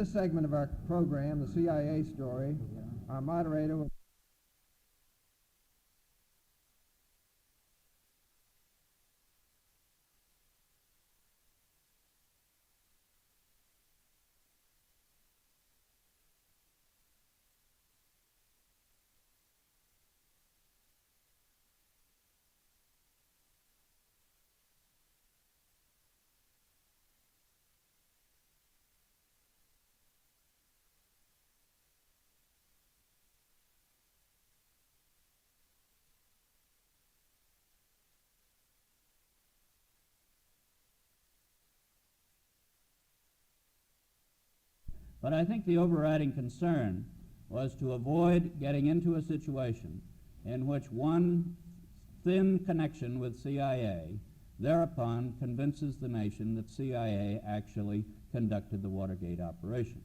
this segment of our program, the CIA story, our moderator will But I think the overriding concern was to avoid getting into a situation in which one thin connection with CIA thereupon convinces the nation that CIA actually conducted the Watergate operation.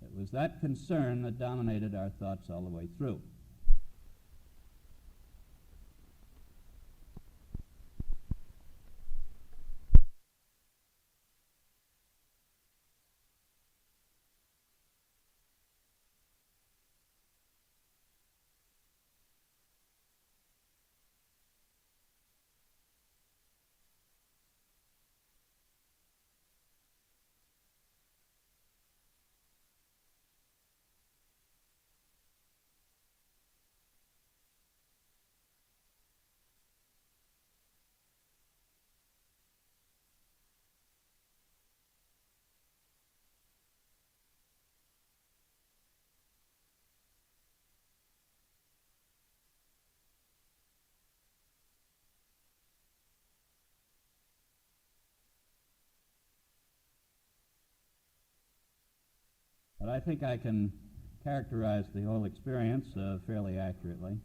It was that concern that dominated our thoughts all the way through. But I think I can characterize the whole experience fairly accurately.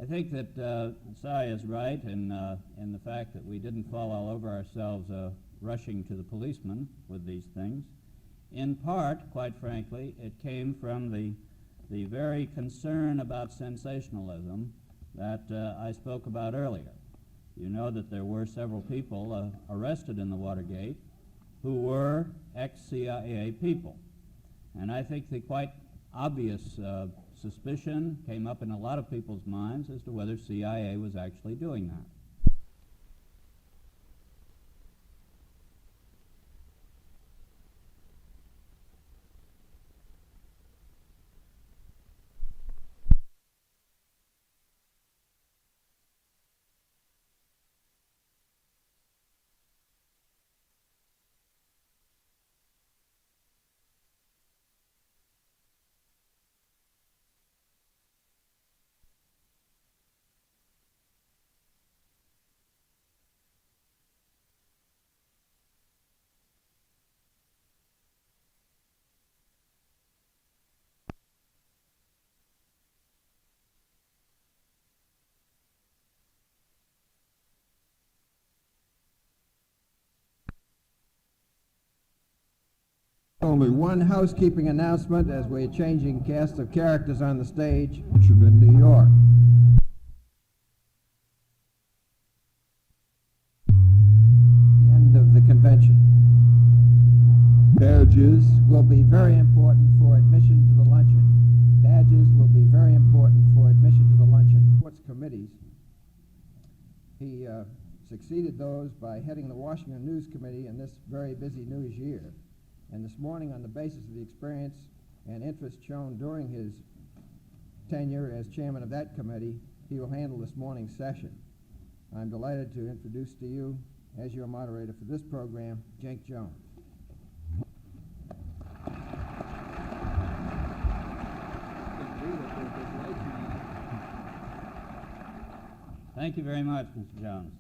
I think that Cy is right in the fact that we didn't fall all over ourselves rushing to the policeman with these things. In part, quite frankly, it came from the very concern about sensationalism that I spoke about earlier. You know that there were several people arrested in the Watergate who were ex-CIA people. And I think the quite obvious suspicion came up in a lot of people's minds as to whether CIA was actually doing that. only one housekeeping announcement as we're changing cast of characters on the stage in New York. The end of the convention. Badges will be very important for admission to the luncheon. Badges will be very important for admission to the luncheon. Sports committees. He succeeded those by heading the Washington News Committee in this very busy news year. And this morning, on the basis of the experience and interest shown during his tenure as chairman of that committee, he will handle this morning's session. I'm delighted to introduce to you, as your moderator for this program, Jenk Jones. Thank you very much, Mr. Jones.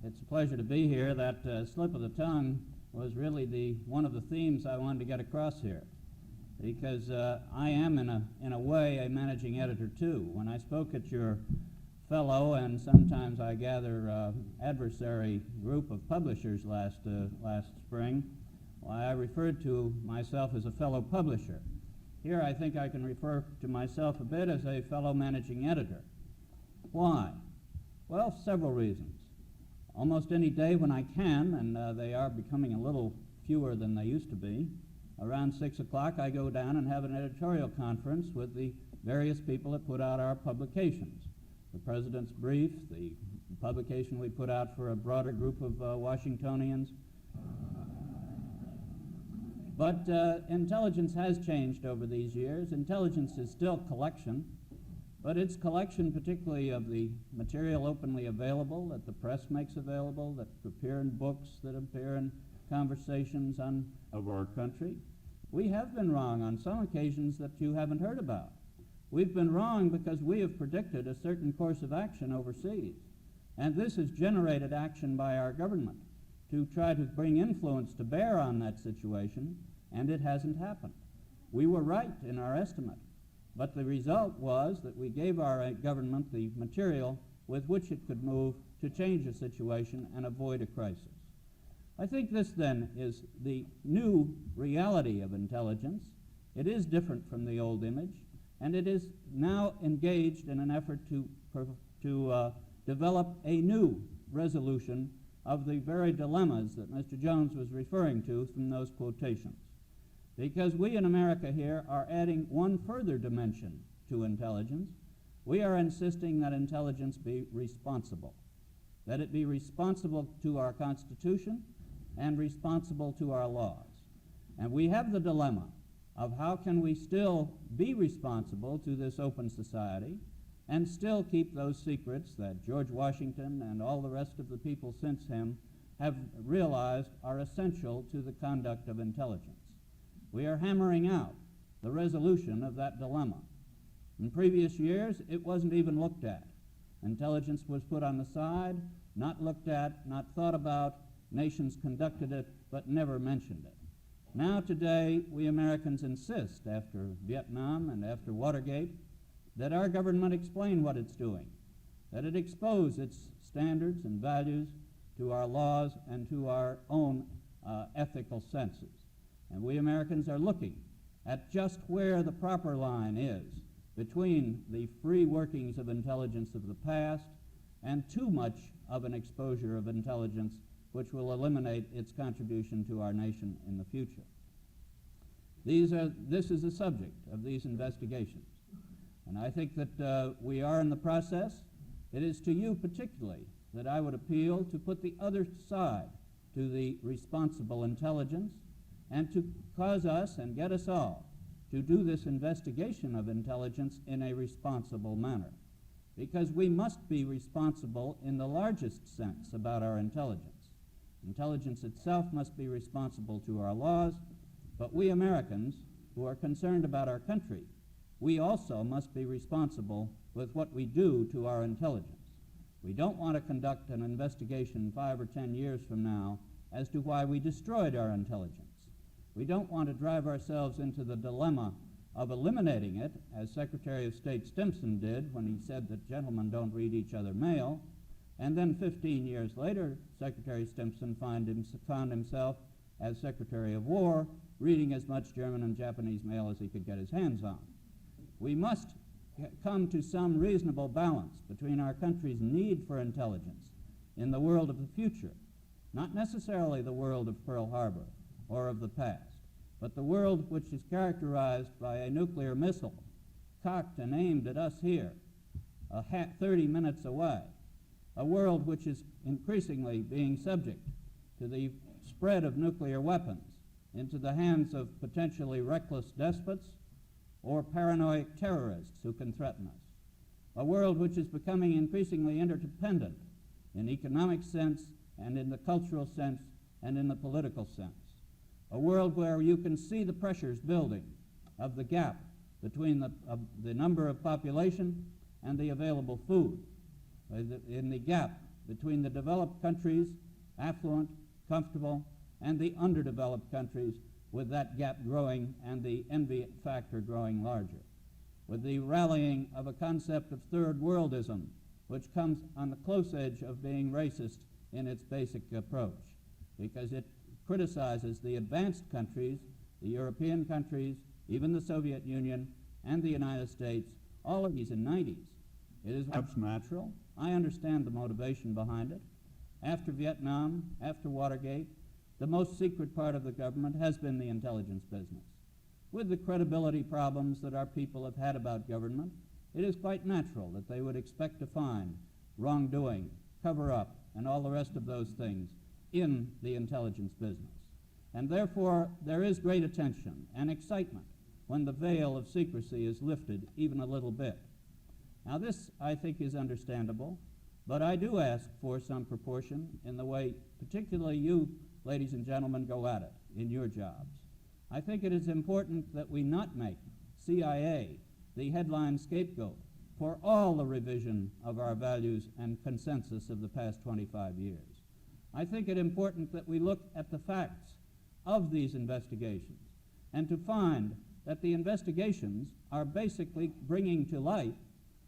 It's a pleasure to be here. That slip of the tongue was really one of the themes I wanted to get across here, because I am in a way a managing editor too. When I spoke at your fellow and sometimes I gather adversary group of publishers last spring, I referred to myself as a fellow publisher. Here I think I can refer to myself a bit as a fellow managing editor. Why? Well, several reasons. Almost any day when I can, and they are becoming a little fewer than they used to be, around 6 o'clock, I go down and have an editorial conference with the various people that put out our publications. The President's Brief, the publication we put out for a broader group of Washingtonians. But intelligence has changed over these years. Intelligence is still collection, but it's collection particularly of the material openly available that the press makes available, that appear in books, that appear in conversations of our country. We have been wrong on some occasions that you haven't heard about. We've been wrong because we have predicted a certain course of action overseas. And this has generated action by our government to try to bring influence to bear on that situation, and it hasn't happened. We were right in our estimate, but the result was that we gave our government the material with which it could move to change a situation and avoid a crisis. I think this then is the new reality of intelligence. It is different from the old image, and it is now engaged in an effort to develop a new resolution of the very dilemmas that Mr. Jones was referring to from those quotations. Because we in America here are adding one further dimension to intelligence. We are insisting that intelligence be responsible, that it be responsible to our Constitution and responsible to our laws. And we have the dilemma of how can we still be responsible to this open society and still keep those secrets that George Washington and all the rest of the people since him have realized are essential to the conduct of intelligence. We are hammering out the resolution of that dilemma. In previous years, it wasn't even looked at. Intelligence was put on the side, not looked at, not thought about. Nations conducted it, but never mentioned it. Now today, we Americans insist, after Vietnam and after Watergate, that our government explain what it's doing, that it expose its standards and values to our laws and to our own ethical senses. And we Americans are looking at just where the proper line is between the free workings of intelligence of the past and too much of an exposure of intelligence which will eliminate its contribution to our nation in the future. This is the subject of these investigations. And I think that we are in the process. It is to you particularly that I would appeal to put the other side to the responsible intelligence and to cause us and get us all to do this investigation of intelligence in a responsible manner. Because we must be responsible in the largest sense about our intelligence. Intelligence itself must be responsible to our laws, but we Americans who are concerned about our country, we also must be responsible with what we do to our intelligence. We don't want to conduct an investigation 5 or 10 years from now as to why we destroyed our intelligence. We don't want to drive ourselves into the dilemma of eliminating it, as Secretary of State Stimson did when he said that gentlemen don't read each other mail, and then 15 years later, Secretary Stimson found himself, as Secretary of War, reading as much German and Japanese mail as he could get his hands on. We must come to some reasonable balance between our country's need for intelligence in the world of the future, not necessarily the world of Pearl Harbor or of the past, but the world which is characterized by a nuclear missile cocked and aimed at us here, 30 minutes away, a world which is increasingly being subject to the spread of nuclear weapons into the hands of potentially reckless despots or paranoid terrorists who can threaten us, a world which is becoming increasingly interdependent in economic sense and in the cultural sense and in the political sense, a world where you can see the pressures building of the gap between the number of population and the available food, in the gap between the developed countries, affluent, comfortable, and the underdeveloped countries, with that gap growing and the envy factor growing larger, with the rallying of a concept of third worldism, which comes on the close edge of being racist in its basic approach, because it criticizes the advanced countries, the European countries, even the Soviet Union, and the United States, all of these in the 90s. It is perhaps natural. I understand the motivation behind it. After Vietnam, after Watergate, the most secret part of the government has been the intelligence business. With the credibility problems that our people have had about government, it is quite natural that they would expect to find wrongdoing, cover-up, and all the rest of those things in the intelligence business. And therefore, there is great attention and excitement when the veil of secrecy is lifted even a little bit. Now this, I think, is understandable, but I do ask for some proportion in the way particularly you, ladies and gentlemen, go at it in your jobs. I think it is important that we not make CIA the headline scapegoat for all the revision of our values and consensus of the past 25 years. I think it important that we look at the facts of these investigations and to find that the investigations are basically bringing to light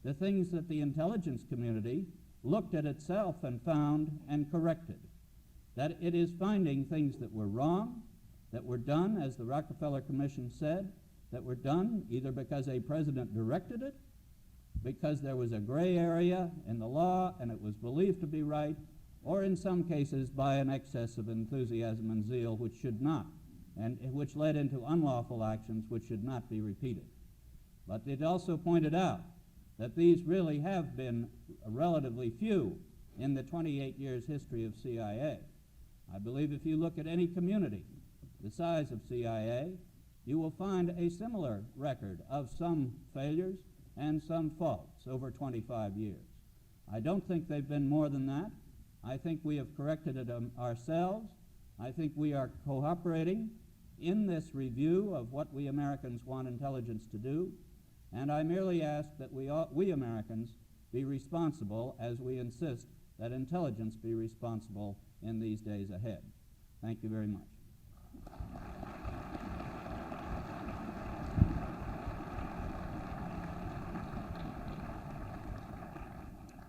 the things that the intelligence community looked at itself and found and corrected. That it is finding things that were wrong, that were done, as the Rockefeller Commission said, that were done either because a president directed it, because there was a gray area in the law and it was believed to be right, or in some cases by an excess of enthusiasm and zeal which should not, and which led into unlawful actions which should not be repeated. But it also pointed out that these really have been relatively few in the 28 years history of CIA. I believe if you look at any community the size of CIA, you will find a similar record of some failures and some faults over 25 years. I don't think they've been more than that. I think we have corrected it ourselves. I think we are cooperating in this review of what we Americans want intelligence to do, and I merely ask that we Americans be responsible as we insist that intelligence be responsible in these days ahead. Thank you very much.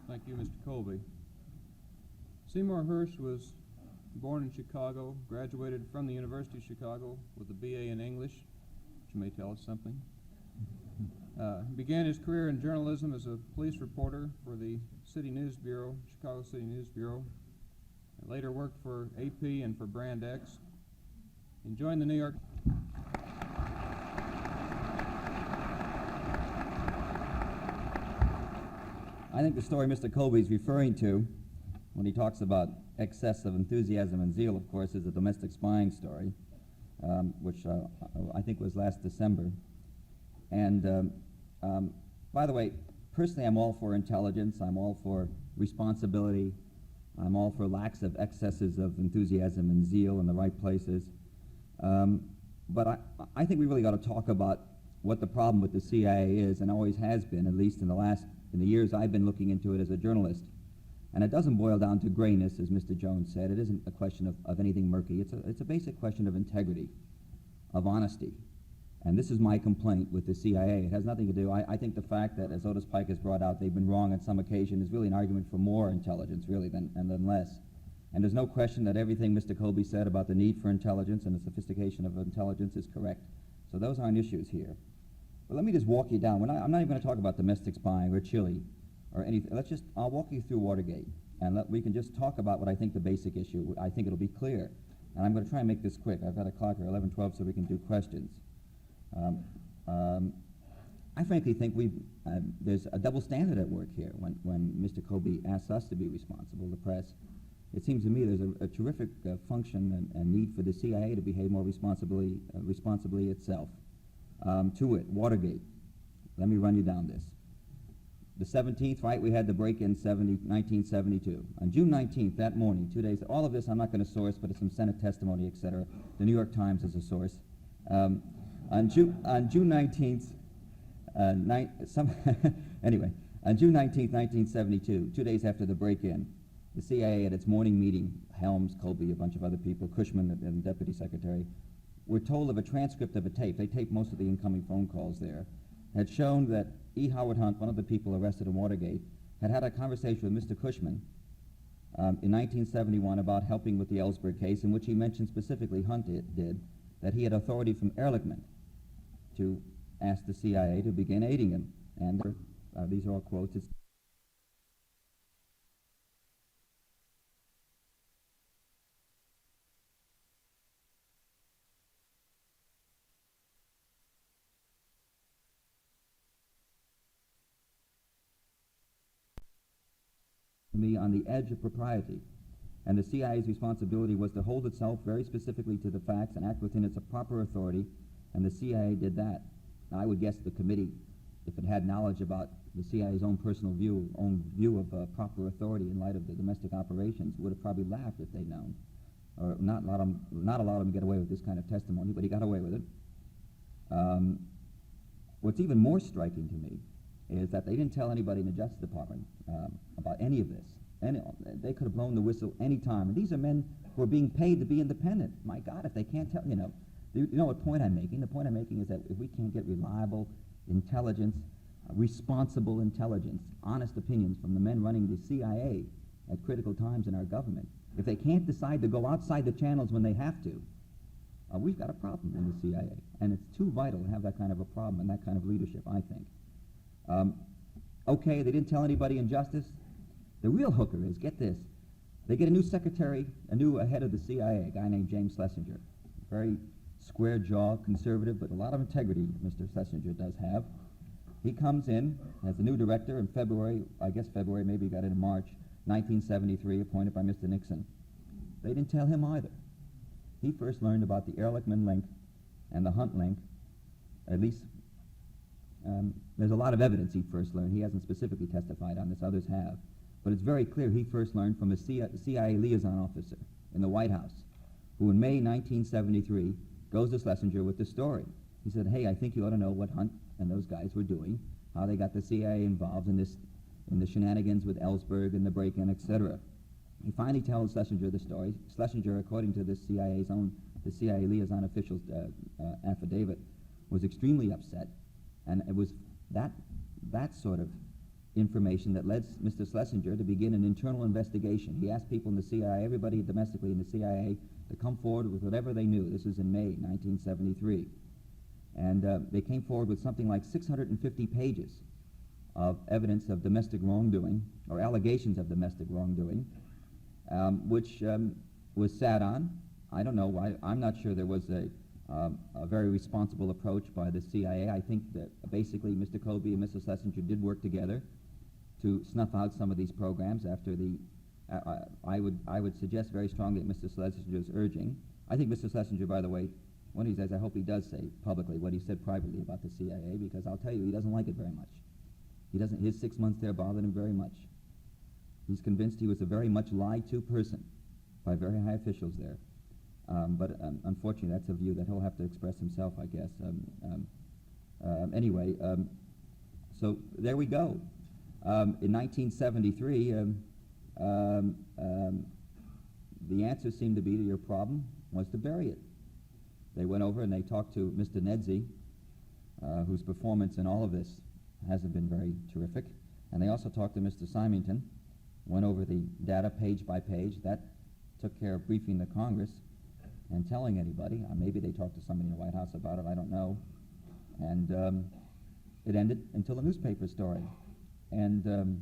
Thank you, Mr. Colby. Seymour Hersh was born in Chicago, graduated from the University of Chicago with a BA in English, which may tell us something. Began his career in journalism as a police reporter for the City News Bureau, Chicago City News Bureau. Later worked for AP and for Brand X. And joined the New York. I think the story Mr. Colby is referring to when he talks about excess of enthusiasm and zeal, of course, is the domestic spying story, which I think was last December. And by the way, personally, I'm all for intelligence. I'm all for responsibility. I'm all for lacks of excesses of enthusiasm and zeal in the right places. But I think we really got to talk about what the problem with the CIA is and always has been, at least in the years I've been looking into it as a journalist. And it doesn't boil down to grayness, as Mr. Jones said. It isn't a question of anything murky. It's a basic question of integrity, of honesty. And this is my complaint with the CIA. It has nothing to do, I think the fact that, as Otis Pike has brought out, they've been wrong on some occasion is really an argument for more intelligence, really, than less. And there's no question that everything Mr. Colby said about the need for intelligence and the sophistication of intelligence is correct. So those aren't issues here. But let me just walk you down. I'm not even going to talk about domestic spying or Chile or anything. I'll walk you through Watergate, and we can just talk about what I think the basic issue. I think it'll be clear. And I'm going to try and make this quick. I've got a clock at 11:12 so we can do questions. I frankly think there's a double standard at work here when Mr. Colby asks us to be responsible, the press. It seems to me there's a terrific function and need for the CIA to behave more responsibly itself. To it, Watergate. Let me run you down this. The 17th, right, we had the break-in 1972. On June 19th, that morning, 2 days, all of this I'm not going to source, but it's some Senate testimony, etc. The New York Times is a source. On June 19th, anyway, on June 19th, 1972, 2 days after the break-in, the CIA at its morning meeting, Helms, Colby, a bunch of other people, Cushman, and Deputy Secretary, were told of a transcript of a tape. They taped most of the incoming phone calls there. Had shown that E. Howard Hunt, one of the people arrested in Watergate, had a conversation with Mr. Cushman in 1971 about helping with the Ellsberg case, in which he mentioned specifically, Hunt did, that he had authority from Ehrlichman to ask the CIA to begin aiding him. And these are all quotes. me on the edge of propriety, and the CIA's responsibility was to hold itself very specifically to the facts and act within its proper authority, and the CIA did that. Now, I would guess the committee, if it had knowledge about the CIA's own personal view of proper authority in light of the domestic operations, would have probably laughed if they'd known, or not allowed him to get away with this kind of testimony, but he got away with it. What's even more striking to me is that they didn't tell anybody in the Justice Department about any of this. They could have blown the whistle any time. And these are men who are being paid to be independent. My God, if they can't tell, you know what point I'm making? The point I'm making is that if we can't get reliable intelligence, responsible intelligence, honest opinions from the men running the CIA at critical times in our government, if they can't decide to go outside the channels when they have to, we've got a problem in the CIA. And it's too vital to have that kind of a problem and that kind of leadership, I think. Okay, they didn't tell anybody in Justice. The real hooker is, get this, they get a new secretary, a new head of the CIA, a guy named James Schlesinger. Very square jaw, conservative, but a lot of integrity Mr. Schlesinger does have. He comes in as the new director in February, maybe he got it in March, 1973, appointed by Mr. Nixon. They didn't tell him either. He first learned about the Ehrlichman link and the Hunt link. At least there's a lot of evidence he first learned. He hasn't specifically testified on this, others have. But it's very clear he first learned from a CIA liaison officer in the White House, who in May 1973 goes to Schlesinger with the story. He said, hey, I think you ought to know what Hunt and those guys were doing, how they got the CIA involved in the shenanigans with Ellsberg and the break-in, etc. He finally tells Schlesinger the story. Schlesinger, according to the CIA liaison official's affidavit, was extremely upset, and it was that sort of information that led Mr. Schlesinger to begin an internal investigation. He asked people in the CIA, everybody domestically in the CIA, to come forward with whatever they knew. This was in May 1973. And they came forward with something like 650 pages of evidence of domestic wrongdoing, or allegations of domestic wrongdoing, which was sat on. I don't know why. I'm not sure there was a very responsible approach by the CIA. I think that basically Mr. Colby and Mr. Schlesinger did work together to snuff out some of these programs after the, I would suggest very strongly at Mr. Schlesinger's urging. I think Mr. Schlesinger, by the way, one of these days I hope he does say publicly what he said privately about the CIA, because I'll tell you, he doesn't like it very much. His 6 months there bothered him very much. He's convinced he was a very much lied to person by very high officials there. But unfortunately, that's a view that he'll have to express himself, I guess. Anyway, so there we go. In 1973, the answer seemed to be to your problem was to bury it. They went over and they talked to Mr. Nedzi, whose performance in all of this hasn't been very terrific. And they also talked to Mr. Symington, went over the data page by page. That took care of briefing the Congress and telling anybody. Maybe they talked to somebody in the White House about it, I don't know. And it ended until the newspaper story. And the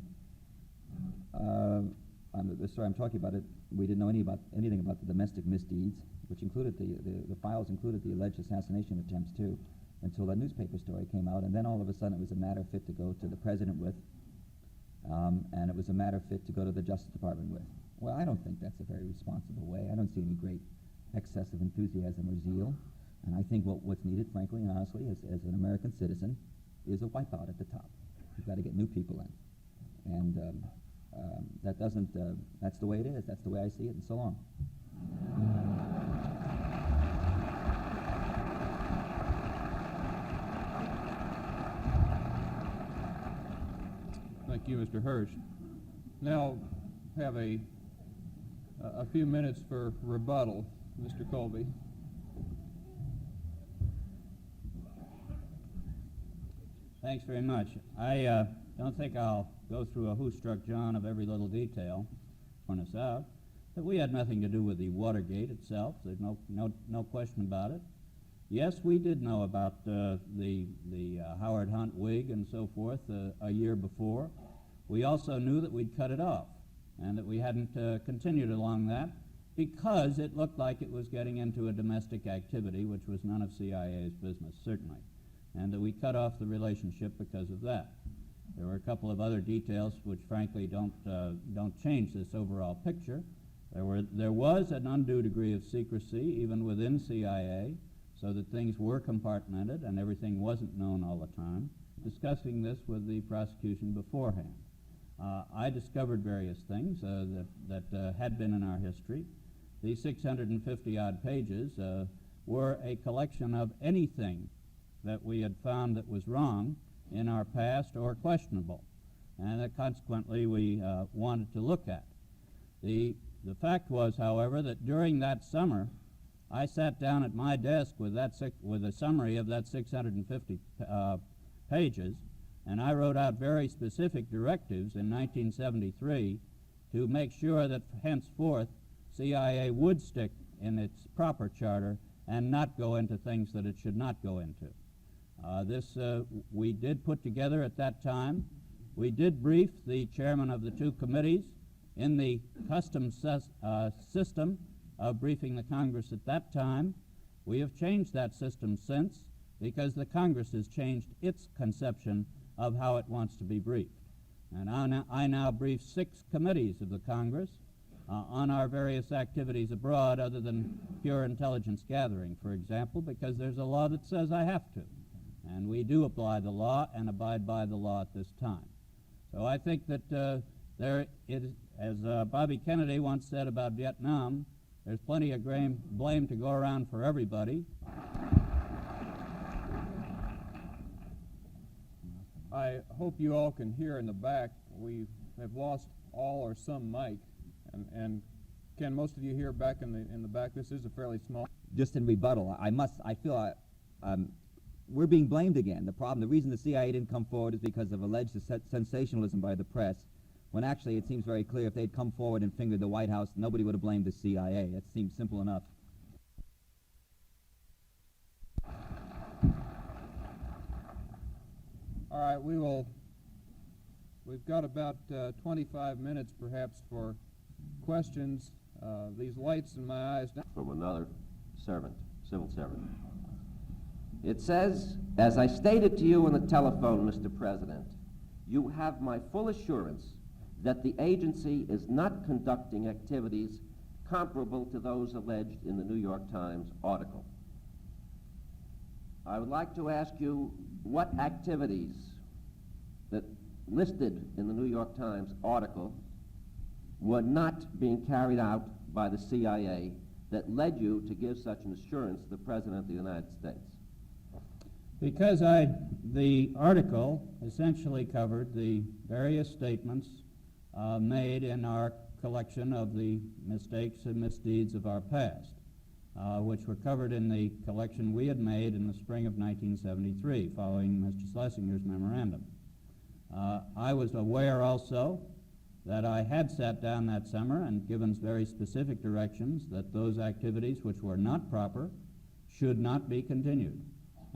story I'm talking about, we didn't know anything about the domestic misdeeds, which included the files included the alleged assassination attempts too, until that newspaper story came out. And then all of a sudden it was a matter fit to go to the president with, and it was a matter fit to go to the Justice Department with. Well, I don't think that's a very responsible way. I don't see any great excess of enthusiasm or zeal. And I think what's needed, frankly and honestly, as an American citizen, is a wipeout at the top. You've got to get new people in. And that's the way it is. That's the way I see it, and so long. Thank you, Mr. Hersh. Now have a few minutes for rebuttal. Mr. Colby. Thanks very much. I don't think I'll go through a who-struck John of every little detail to point us out, but we had nothing to do with the Watergate itself. There's no question about it. Yes, we did know about the Howard Hunt wig and so forth a year before. We also knew that we'd cut it off and that we hadn't continued along that because it looked like it was getting into a domestic activity, which was none of CIA's business, certainly, and that we cut off the relationship because of that. There were a couple of other details which frankly don't change this overall picture. There was an undue degree of secrecy even within CIA, so that things were compartmented and everything wasn't known all the time. Discussing this with the prosecution beforehand, I discovered various things that had been in our history. The 650-odd pages were a collection of anything that we had found that was wrong in our past or questionable, and that consequently we wanted to look at. The fact was, however, that during that summer, I sat down at my desk with a summary of that 650 pages, and I wrote out very specific directives in 1973 to make sure that henceforth CIA would stick in its proper charter and not go into things that it should not go into. This we did put together at that time. We did brief the chairman of the two committees in the custom system of briefing the Congress at that time. We have changed that system since, because the Congress has changed its conception of how it wants to be briefed. And I now brief 6 committees of the Congress on our various activities abroad, other than pure intelligence gathering, for example, because there's a law that says I have to. And we do apply the law and abide by the law at this time. So I think that as Bobby Kennedy once said about Vietnam, there's plenty of blame to go around for everybody. I hope you all can hear in the back. We have lost all or some mic, and can most of you hear back in the back? This is a fairly small. Just in rebuttal, I feel we're being blamed again. The reason the CIA didn't come forward is because of alleged sensationalism by the press, when actually it seems very clear if they'd come forward and fingered the White House, nobody would have blamed the CIA. It seems simple enough. All right, we've got about 25 minutes perhaps for questions. These lights in my eyes. From another servant, civil servant. It says, as I stated to you on the telephone, Mr. President, you have my full assurance that the agency is not conducting activities comparable to those alleged in the New York Times article. I would like to ask you what activities that listed in the New York Times article were not being carried out by the CIA that led you to give such an assurance to the President of the United States? Because the article essentially covered the various statements made in our collection of the mistakes and misdeeds of our past, which were covered in the collection we had made in the spring of 1973, following Mr. Schlesinger's memorandum. I was aware also that I had sat down that summer and given very specific directions that those activities which were not proper should not be continued.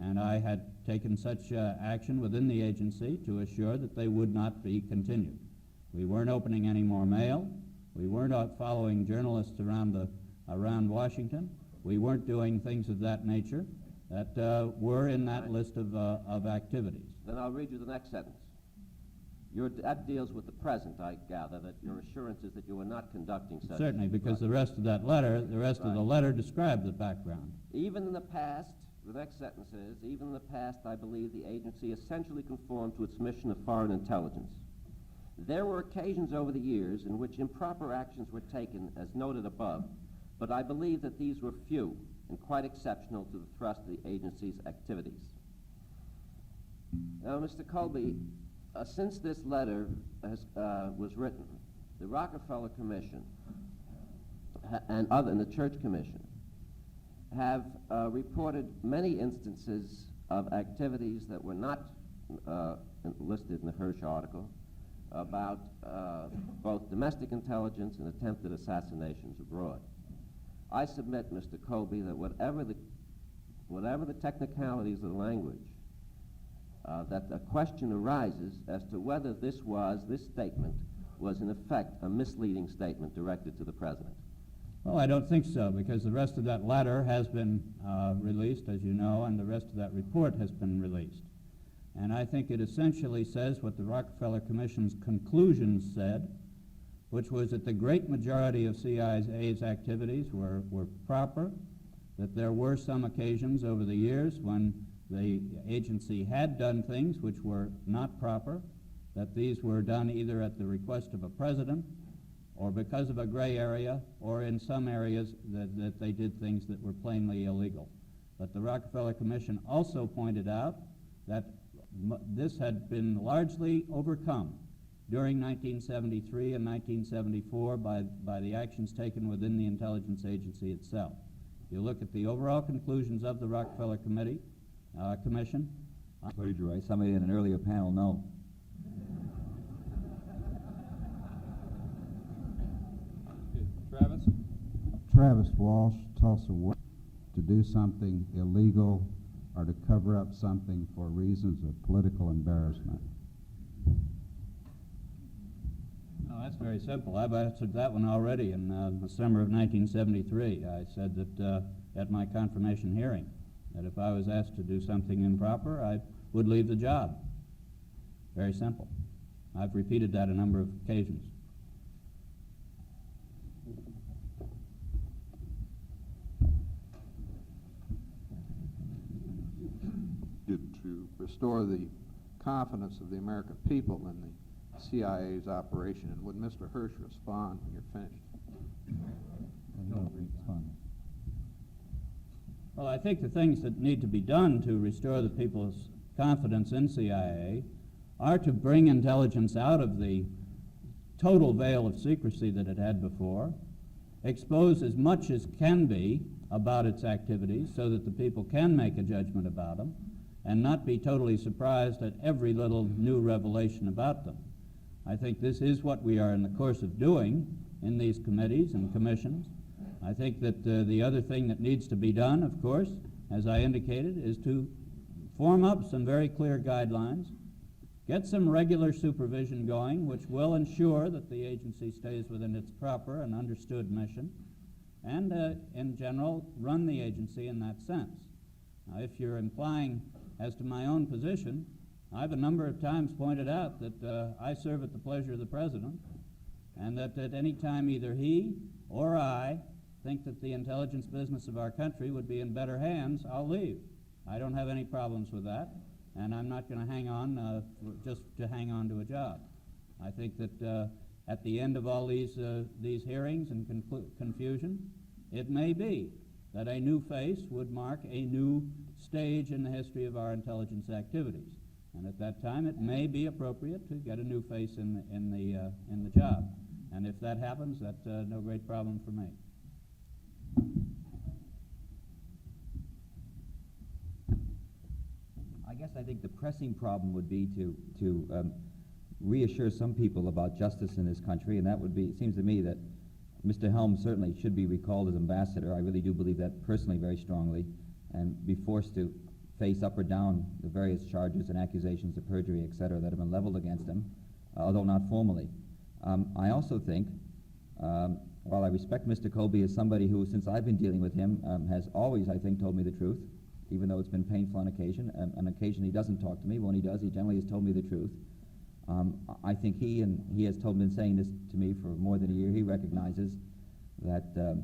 And I had taken such action within the agency to assure that they would not be continued. We weren't opening any more mail. We weren't out following journalists around Washington. We weren't doing things of that nature that were in that list of activities. Then I'll read you the next sentence. That deals with the present, I gather, that your assurance is that you are not conducting such. Certainly, because the rest of that letter, of the letter described the background. Even in the past, the next sentence is, even in the past, I believe the agency essentially conformed to its mission of foreign intelligence. There were occasions over the years in which improper actions were taken, as noted above, but I believe that these were few and quite exceptional to the thrust of the agency's activities. Now, Mr. Colby, since this letter was written, the Rockefeller Commission and the Church Commission have reported many instances of activities that were not listed in the Hersh article about both domestic intelligence and attempted assassinations abroad. I submit, Mr. Colby, that whatever the technicalities of the language, that a question arises as to whether this statement was in effect a misleading statement directed to the President. Well, I don't think so, because the rest of that letter has been released, as you know, and the rest of that report has been released. And I think it essentially says what the Rockefeller Commission's conclusions said, which was that the great majority of CIA's activities were proper, that there were some occasions over the years when the agency had done things which were not proper, that these were done either at the request of a president or because of a gray area, or in some areas that they did things that were plainly illegal. But the Rockefeller Commission also pointed out that this had been largely overcome during 1973 and 1974 by the actions taken within the intelligence agency itself. You look at the overall conclusions of the Rockefeller Commission. Plagiarize. Somebody in an earlier panel, no. Okay, Travis? Travis Walsh, Tulsa, to do something illegal or to cover up something for reasons of political embarrassment. Oh, that's very simple. I've answered that one already in the summer of 1973. I said that at my confirmation hearing, that if I was asked to do something improper, I would leave the job. Very simple. I've repeated that a number of occasions. To restore the confidence of the American people in the CIA's operation. And would Mr. Hersh respond when you're finished? Well, I think the things that need to be done to restore the people's confidence in CIA are to bring intelligence out of the total veil of secrecy that it had before, expose as much as can be about its activities so that the people can make a judgment about them, and not be totally surprised at every little new revelation about them. I think this is what we are in the course of doing in these committees and commissions. I think that the other thing that needs to be done, of course, as I indicated, is to form up some very clear guidelines, get some regular supervision going, which will ensure that the agency stays within its proper and understood mission, and in general, run the agency in that sense. Now, if you're implying as to my own position, I've a number of times pointed out that I serve at the pleasure of the President, and that at any time either he or I think that the intelligence business of our country would be in better hands, I'll leave. I don't have any problems with that, and I'm not going to hang on just to hang on to a job. I think that at the end of all these hearings and confusion, it may be that a new face would mark a new stage in the history of our intelligence activities. And at that time, it may be appropriate to get a new face in the job. And if that happens, that's no great problem for me. I think the pressing problem would be to reassure some people about justice in this country, and that would be, it seems to me that Mr. Helms certainly should be recalled as ambassador. I really do believe that personally very strongly, and be forced to face up or down the various charges and accusations of perjury, etc., that have been leveled against him, although not formally. I also think, while I respect Mr. Colby as somebody who, since I've been dealing with him, has always, I think, told me the truth, even though it's been painful on occasion. On occasion he doesn't talk to me. When he does, he generally has told me the truth. I think he has been saying this to me for more than a year. He recognizes that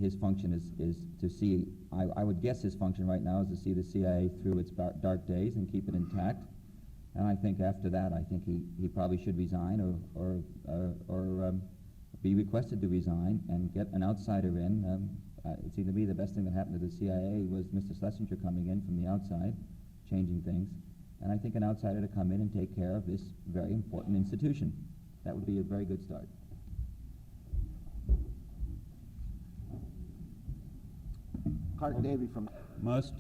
his function is to see, I would guess his function right now is to see the CIA through its dark days and keep it intact. And I think after that, I think he probably should resign or be requested to resign and get an outsider in. It seemed to me the best thing that happened to the CIA was Mr. Schlesinger coming in from the outside, changing things. And I think an outsider to come in and take care of this very important institution. That would be a very good start. Clark Davy from... Must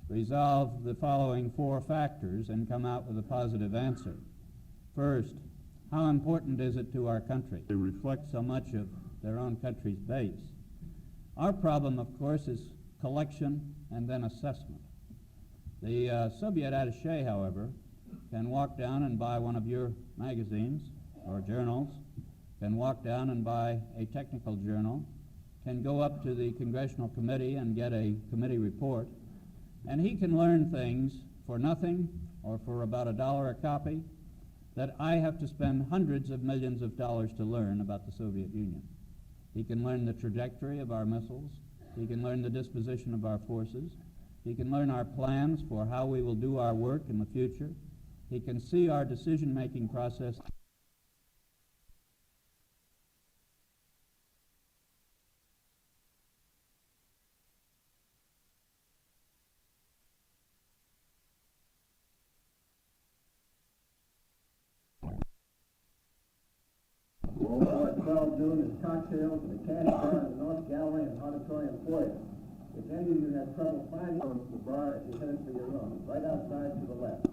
resolve the following 4 factors and come out with a positive answer. First, how important is it to our country? They reflect so much of their own country's base. Our problem, of course, is collection and then assessment. The Soviet attaché, however, can walk down and buy one of your magazines or journals, can walk down and buy a technical journal, can go up to the Congressional Committee and get a committee report, and he can learn things for nothing or for about $1 a copy that I have to spend hundreds of millions of dollars to learn about the Soviet Union. He can learn the trajectory of our missiles. He can learn the disposition of our forces. He can learn our plans for how we will do our work in the future. He can see our decision-making process. Tomorrow at 12 noon is cocktails in the Cash Bar in the North Gallery and Auditorium Foyer. If any of you have trouble finding the bar as you head for your room, right outside to the left.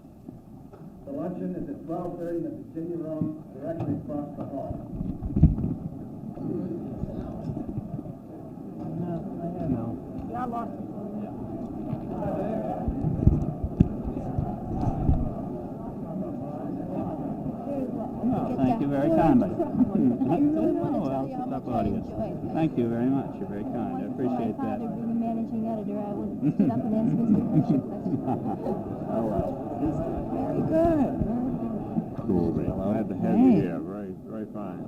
The luncheon is at 12:30 in the Virginia Room, directly across the hall. Yeah, I lost it. No, thank you very kindly. Tough audience. Thank you very much. You're very kind. I appreciate that. If I were the managing editor, I would sit up and ask Mr. Hersh a question. Oh, well. Very good. Cool, man. Glad to have you here. Very, very fine.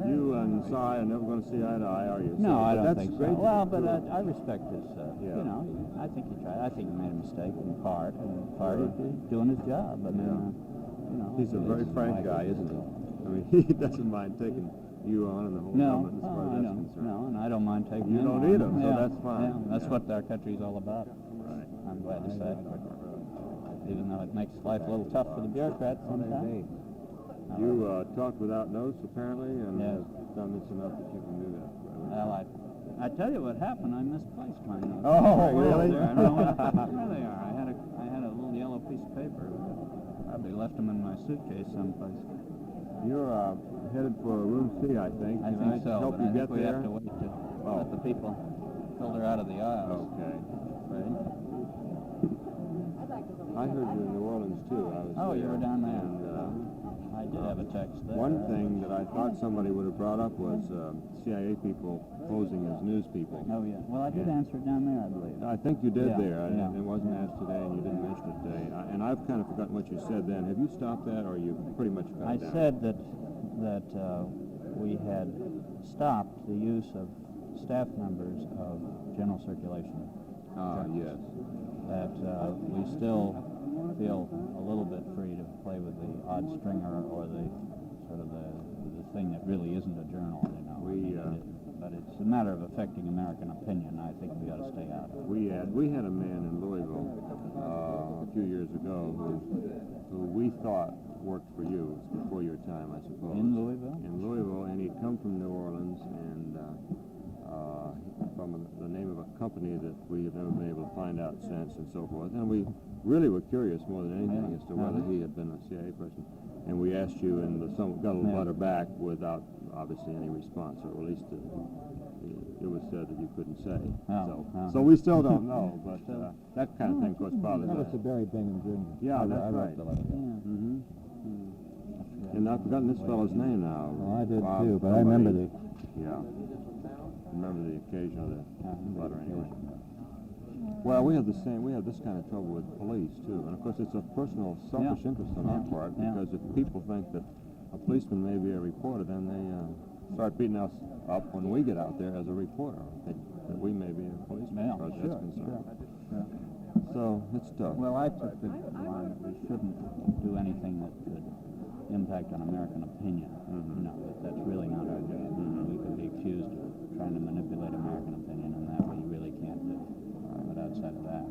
You and Cy are never going to see eye to eye, are you? No, I don't that's think so. great. Well, but I respect his, Yeah. you know, I think he tried. I think he made a mistake in part, and part of doing his job. I mean, you know. He's a very frank guy, isn't he? I mean, he doesn't mind taking you on and the whole No, government as far as I that's don't. concerned. No, and I don't mind taking You him don't on. either, so Yeah, that's fine. Yeah, that's Yeah. what our country's all about. Right. I'm glad to say. Even though it makes life a little tough for the bureaucrats sometimes. You talked without notes, apparently, and Yes. have done this enough that you can do that. Well, I tell you what happened. I misplaced my notes. Oh, really? There. I don't know where they are. I had a little yellow piece of paper. Probably left them in my suitcase someplace. You're headed for room C, I think. I Can think so. help But you I get think we there? have to wait to let the people filter out of the aisles. Okay. Right? I heard you in New Orleans, too. I was Oh, you there. were down there. And, I did have a text there. one thing that I thought somebody would have brought up was CIA people posing as news people. Oh, yeah. Well, I did answer it down there, I believe. I think you did Yeah, there. yeah. It wasn't asked today, and you didn't mention it today. And I've kind of forgotten what you said then. Have you stopped that, or you pretty much cut I it down? said that we had stopped the use of staff members of general circulation. Yes. That we still feel a little bit free to play with the odd stringer or the sort of the thing that really isn't a journal, you know. But it's a matter of affecting American opinion. I think we ought to stay out of it. We had a man in Louisville a few years ago who we thought worked for you. It was before your time, I suppose. In Louisville? In Louisville, and he'd come from New Orleans, and from the name of a company that we have never been able to find out since, and so forth. And we really were curious more than anything as to whether he had been a CIA person. And we asked you, and got a letter back without obviously any response, or at least it was said that you couldn't say. So we still don't know, but that kind of thing, of course, bothers us. Barry Bingham Jr. Yeah, that's right. Yeah. And I've forgotten this fellow's name now. I did Bob too, but I remember somebody. the... Yeah. Remember the occasion of the letter anyway. Well, we have this kind of trouble with police too, and of course it's a personal selfish interest on our part, because if people think that a policeman may be a reporter, then they start beating us up when we get out there as a reporter, that we may be a policeman, as far as that's concerned. So it's tough. Well, I took the line that we shouldn't do anything that could impact on American opinion. You know, that's really not our job. We could be accused of trying to manipulate American opinion, and that we really can't do. But outside of that,